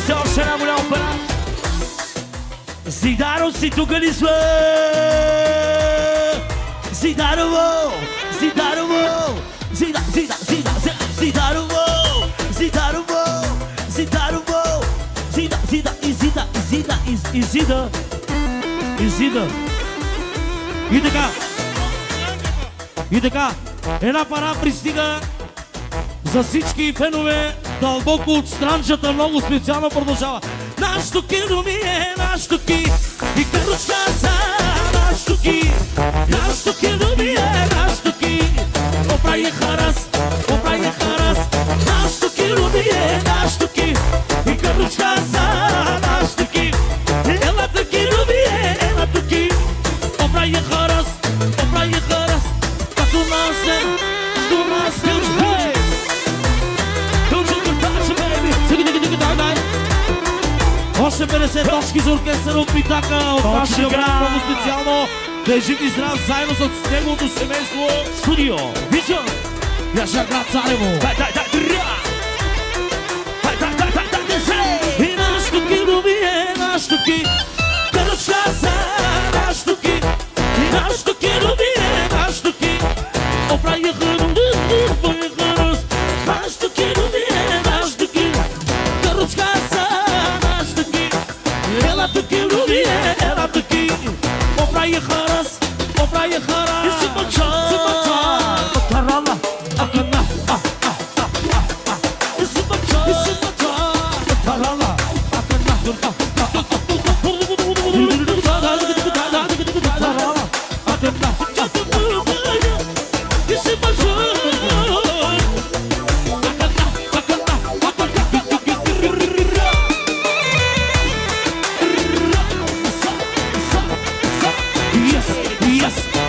се още една голяма пара. Зидаро си тук ли сме? Зидарово, Зидарово, Зидарово, Зидарово, Зидарово, Зида, Изида. И така, една пара пристига за всички фенове дълбоко от странчата, много специално продължава. Нашето кино ми е, нашето ки и каручка за нашето ки. Нашето кино ми е, нашето ки. Оправи харас. Нашето кино ми е, нашето ки и каручка за нашето ки. Елата кино ми е, елата ки. Оправи харас. Като нас е, хей! Още 50 точки за оркестъра от Митака, от нашия брат, много специално. Да е жив и здрав заедно с неговото семейство. Студио, Вижън, Яша град Царево. И нашето кино ми е, нашето ки. Каручка за нашето ки. И нашето кино ми е, нашето ки. Оправи хръм, нашето кино ми е, нашето ки. Каручка за елата ки, Рубие, елата ки. Оправи харас. И си мъча. Тарала, акана. И си мъча. Тарала, акана. Тарала, акана. И си мъча. Yes.